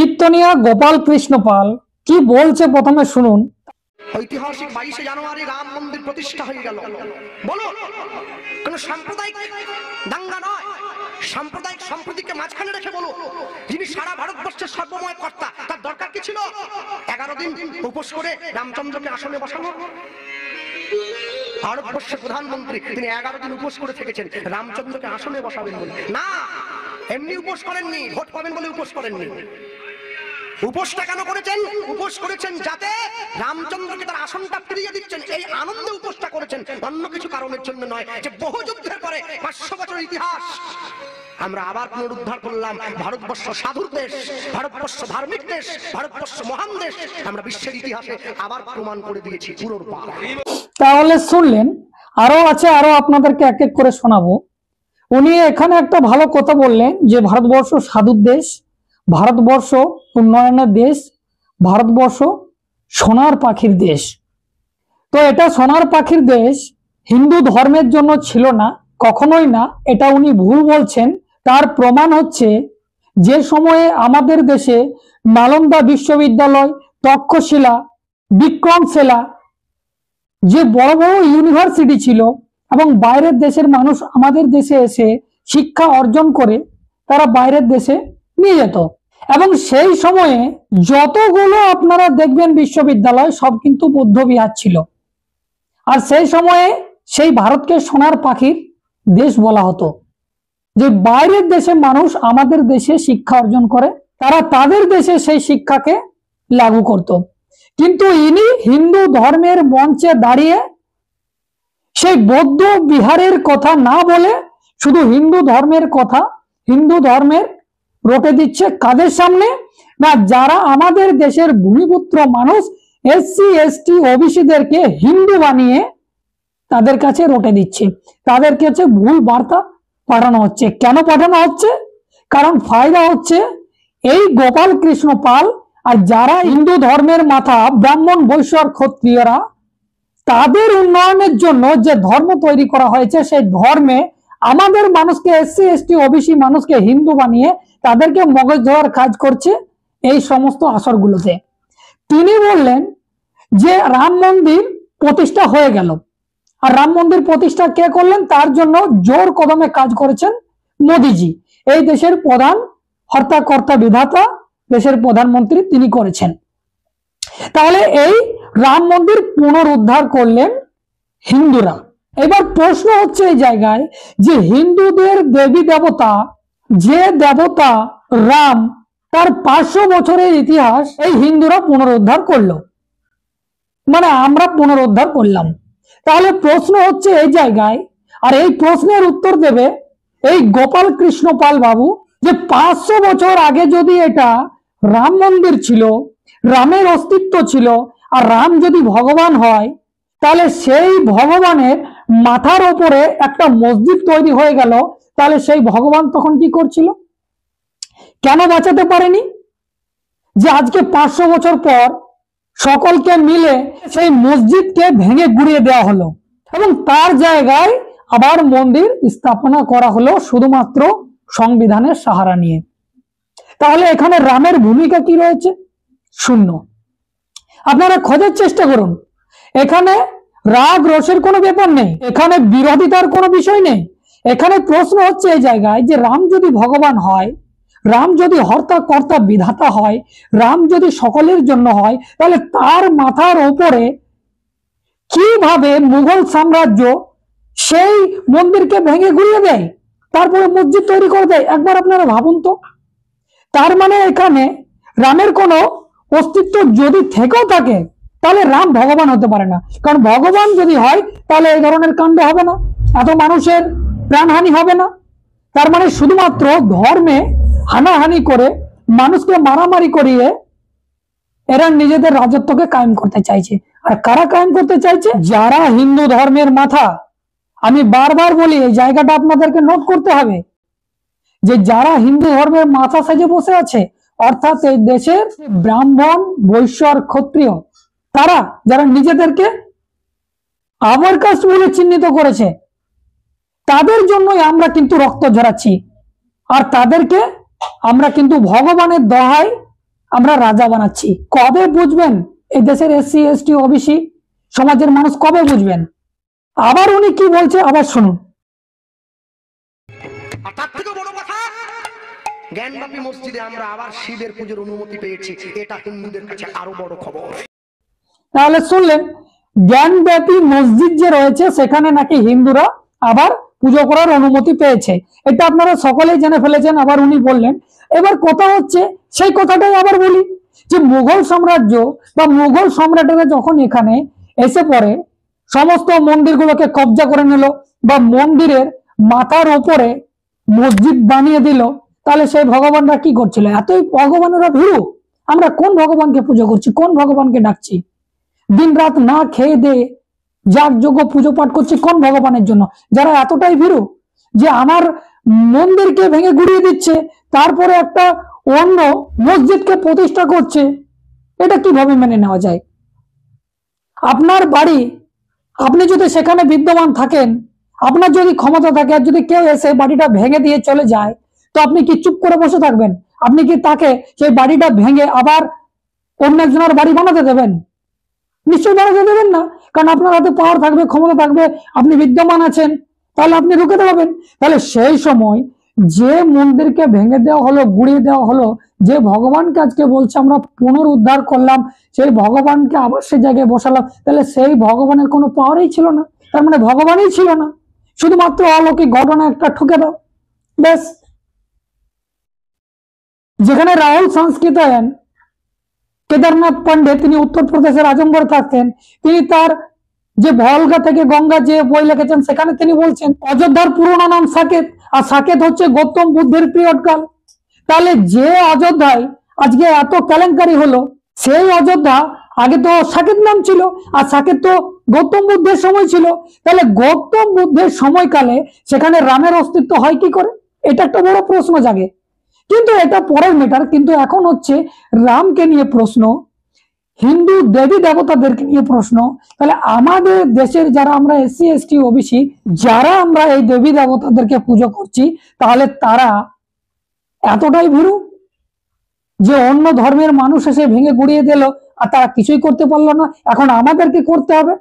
কীর্তনিয়া গোপাল কৃষ্ণ পাল কি বলছে প্রথমে শুনুন। ঐতিহাসিক 22শে জানুয়ারি রাম মন্দির প্রতিষ্ঠা হয়ে গেল। বলো, কোন সাম্প্রদায়িক দাঙ্গা নয়, সাম্প্রদায়িক সম্প্রীতিকে মাঝখানে রেখে বলো, যিনি সারা ভারতবর্ষের সর্বময় কর্তা, তার দরকার কি ছিল 11 দিন উপোস করে রামচন্দ্রকে আসনে বসানো? ভারতবর্ষের প্রধানমন্ত্রী তিনি 11 দিন উপোস করে থেকেছেন রামচন্দ্রকে আসনে বসাবেন বলে। না, এমনি উপোস করেননি, ভোট পাবেন বলে উপোস করেননি। উপোসটা কেন করেছেন? উপোস করেছেন যাতে রামচন্দ্রকে তার আসনটা ফিরিয়ে দিচ্ছেন, এই আনন্দে উপোসটা করেছেন, অন্য কিছু কারণের জন্য নয়। যে বহু যুদ্ধের পরে 500 বছরের ইতিহাস আমরা আবার পুনরুদ্ধার করলাম। ভারতবর্ষ সাধুর দেশ, ভারতবর্ষ ধার্মিক দেশ, ভারতবর্ষ মহান দেশ, আমরা বিশ্বের ইতিহাসে আবার প্রমাণ করে দিয়েছি পুনর্বার। তাহলে শুনলেন, আরো আছে, আরো আপনাদেরকে এক এক করে শোনাবো। উনি এখানে একটা ভালো কথা বললেন যে ভারতবর্ষ সাধুর দেশ, ভারতবর্ষ উন্নয়নের দেশ, ভারতবর্ষ সোনার পাখির দেশ। তো এটা সোনার পাখির দেশ হিন্দু ধর্মের জন্য ছিল না, কখনোই না, এটা উনি ভুল বলছেন। তার প্রমাণ হচ্ছে যে সময়ে আমাদের দেশে নালন্দা বিশ্ববিদ্যালয়, তক্ষশিলা, বিক্রমশিলা, যে বড় বড় ইউনিভার্সিটি ছিল এবং বাইরের দেশের মানুষ আমাদের দেশে এসে শিক্ষা অর্জন করে তারা বাইরের দেশে নিয়ে যেত। এবং সেই সময়ে যতগুলো আপনারা দেখবেন বিশ্ববিদ্যালয় সব কিন্তু বৌদ্ধ বিহার ছিল। আর সেই সময়ে সেই ভারতকে সোনার পাখির দেশ বলা হতো, যে বাইরের দেশে মানুষ আমাদের দেশে শিক্ষা অর্জন করে তারা তাদের দেশে সেই শিক্ষাকে লাগু করত। কিন্তু ইনি হিন্দু ধর্মের মঞ্চে দাঁড়িয়ে সেই বৌদ্ধ বিহারের কথা না বলে শুধু হিন্দু ধর্মের কথা, হিন্দু ধর্মের রটে দিচ্ছে কাদের সামনে? না, যারা আমাদের দেশের ভূমিপুত্র মানুষ এসসি এসটি ওবিসিদেরকে হিন্দু বানিয়ে তাদের কাছে রটে দিচ্ছে, তাদের কাছে ভুল বার্তা পাঠানো হচ্ছে। কেন পাঠানো হচ্ছে? কারণ ফায়দা হচ্ছে এই গোপাল কৃষ্ণ পাল আর যারা হিন্দু ধর্মের মাথা ব্রাহ্মণ বৈশ্য ক্ষত্রিয়রা, তাদের উন্নয়নের জন্য যে ধর্ম তৈরি করা হয়েছে সেই ধর্মে আমাদের মানুষকে, এসসি এসটি ওবিসি মানুষকে হিন্দু বানিয়ে তাদেরকে মগজ ধোয়ার কাজ করছে এই সমস্ত আসরগুলোতে। তিনি বললেন যে রাম মন্দির প্রতিষ্ঠা হয়ে গেল, আর রাম মন্দির প্রতিষ্ঠা কে করলেন? তার জন্য জোর কদমে কাজ করেছেন মোদিজি, এই দেশের প্রধান হর্তা কর্তা বিধাতা, দেশের প্রধানমন্ত্রী তিনি করেছেন। তাহলে এই রাম মন্দির পুনরুদ্ধার করলেন হিন্দুরা। এবার প্রশ্ন হচ্ছে এই জায়গায় যে হিন্দুদের দেবী দেবতা, যে দেবতা রাম, তার 500 বছরের ইতিহাস এই হিন্দুরা পুনরুদ্ধার করলো, মানে আমরা পুনরুদ্ধার করলাম। তাহলে প্রশ্ন হচ্ছে এই জায়গায়, আর এই প্রশ্নের উত্তর দেবে এই গোপাল কৃষ্ণ পাল বাবু, যে 500 বছর আগে যদি এটা রাম মন্দির ছিল, রামের অস্তিত্ব ছিল, আর রাম যদি ভগবান হয়, তাহলে সেই ভগবানের মাথার ওপরে একটা মসজিদ তৈরি হয়ে গেল, তাহলে সেই ভগবান তখন কি করছিল? কেন বাঁচাতে পারেনি? যে আজকে 500 বছর পর সকলকে মিলে সেই মসজিদকে ভেঙে গুড়িয়ে দেওয়া হলো এবং তার জায়গায় আবার মন্দির স্থাপনা করা হলো শুধুমাত্র সংবিধানের সাহারা নিয়ে। তাহলে এখানে রামের ভূমিকা কি রয়েছে? শূন্য। আপনারা খোঁজার চেষ্টা করুন, এখানে রাগ রোষের কোনো ব্যাপার নেই, এখানে বিরোধিতার কোনো বিষয় নেই। এখানে প্রশ্ন হচ্ছে এই জায়গায় যে রাম যদি ভগবান হয়, রাম যদি হর্তা কর্তা বিধাতা হয়, রাম যদি সকলের জন্য হয়, তাহলে তার মাথার উপরে কিভাবে মুঘল সাম্রাজ্য সেই মন্দিরকে ভেঙে গুড়িয়ে দেয়, তারপরে মসজিদ তৈরি করে দেয়? একবার আপনারা ভাবুন তো। তার মানে এখানে রামের কোনো অস্তিত্ব যদি থেকেও থাকে তাহলে রাম ভগবান হতে পারে না। কারণ ভগবান যদি হয় তাহলে এই ধরনের কাণ্ড হবে না, এত মানুষের প্রাণহানি হবে না। তার মানে শুধুমাত্র ধর্মে হানাহানি করে, মানুষকে মারামারি করিয়ে এরা নিজেদের রাজত্বকে কায়েম করতে চাইছে। আর কারা কায়েম করতে চাইছে? যারা হিন্দু ধর্মের মাথা। আমি বারবার বলি, এই জায়গাটা আপনাদেরকে নোট করতে হবে, যে যারা হিন্দু ধর্মের মাথা সেজে বসে আছে, অর্থাৎ এই দেশের ব্রাহ্মণ বৈশ্য আর ক্ষত্রিয়, তারা যারা নিজেদেরকে আবার কাস্ট বলে চিহ্নিত করেছে, তাদের জন্যই আমরা কিন্তু রক্ত ঝরাচ্ছি। আর তাদেরকে আমরা কিন্তু ভগবানের দহায় আমরা রাজা বানাচ্ছি। কবে বুঝবেন এই দেশের এসসি এসটি ওবিসি সমাজের মানুষ কবে বুঝবেন? আবার উনি কি বলছে আবার শুনুন। আর তার থেকে বড় কথা, জ্ঞানবাপী মসজিদে আমরা আবার শিবের পুজোর অনুমতি পেয়েছি, এটা হিন্দুদের কাছে আরো বড় খবর। তাহলে শুনলেন, জ্ঞানব্যাপী মসজিদ যে রয়েছে সেখানে নাকি হিন্দুরা আবার পুজো করার অনুমতি পেয়েছে। এটা আপনারা সকলেই জেনে ফেলেছেন। আবার উনি বললেন, এবার কথা হচ্ছে সেই কথাটাই আবার বলি, যে মুঘল সাম্রাজ্য বা মুঘল সম্রাটেরা যখন এখানে এসে পড়ে সমস্ত মন্দিরগুলোকে কবজা করে নিল বা মন্দিরের মাথার ওপরে মসজিদ বানিয়ে দিল, তাহলে সেই ভগবানরা কি করছিল? এতই ভগবানেরা ভীরু। আমরা কোন ভগবানকে পুজো করছি, কোন ভগবানকে ডাকছি? দিন রাত না খেয়ে দে যাগযজ্ঞ পুজো পাঠ করছি কোন ভগবানের জন্য? যারা এতটাই ভীরু যে আমার মন্দিরকে ভেঙে গুড়িয়ে দিচ্ছে, তারপরে একটা অন্য মসজিদকে প্রতিষ্ঠা করছে, এটা কিভাবে মেনে নেওয়া যায়? আপনার বাড়ি, আপনি যদি সেখানে বিদ্যমান থাকেন, আপনার যদি ক্ষমতা থাকে, আর যদি কেউ এসে বাড়িটা ভেঙে দিয়ে চলে যায়, তো আপনি কি চুপ করে বসে থাকবেন? আপনি কি তাকে সেই বাড়িটা ভেঙে আবার অন্য একজনের বাড়ি বানাতে দেবেন? নিশ্চয়ই বানাতে দেবেন না, কারণ আপনার হাতে পাওয়ার থাকবে, ক্ষমতা থাকবে, আপনি বিদ্যমান আছেন, তাহলে আপনি রুখে দেবেন। তাহলে সেই সময় যে মন্দিরকে ভেঙে দেওয়া হলো, গুড়িয়ে দেওয়া হলো, যে ভগবানকে আজকে বলছে আমরা পুনরুদ্ধার করলাম, সেই ভগবানকে আবার সে জায়গায় বসালাম, তাহলে সেই ভগবানের কোনো পাওয়ারই ছিল না, তার মানে ভগবানই ছিল না, শুধুমাত্র অলৌকিক ঘটনা একটা ঠুকে দাও ব্যাস। যেখানে রাহুল সংস্কৃতায়ন কেদারনাথ পান্ডে, তিনি উত্তরপ্রদেশের আজমগড় থাকতেন, তিনি তার যে ভলগা থেকে গঙ্গা যে বই লিখেছেন সেখানে তিনি বলছেন অযোধ্যার পুরোনো নাম সাকেত, আর সাকেত হচ্ছে গৌতম বুদ্ধের পিরিয়ড কাল। তাহলে যে অযোধ্যায় আজকে এত কেলেঙ্কারি হলো, সেই অযোধ্যা আগে তো সাকেত নাম ছিল, আর সাকেত তো গৌতম বুদ্ধের সময় ছিল। তাহলে গৌতম বুদ্ধের সময়কালে সেখানে রামের অস্তিত্ব হয় কি করে? এটা একটা বড় প্রশ্ন জাগে, কিন্তু এটা পরের ম্যাটার। কিন্তু এখন হচ্ছে রামকে নিয়ে প্রশ্ন, হিন্দু দেবী দেবতাদেরকে নিয়ে প্রশ্ন। তাহলে আমাদের দেশের যারা আমরা এসসি এসটি ওবিসি, যারা আমরা এই দেবী দেবতাদেরকে পুজো করছি, তাহলে তারা এতটাই ভীরু যে অন্য ধর্মের মানুষ এসে ভেঙে গুড়িয়ে দিল আর তারা কিছুই করতে পারলো না, এখন আমাদেরকে করতে হবে?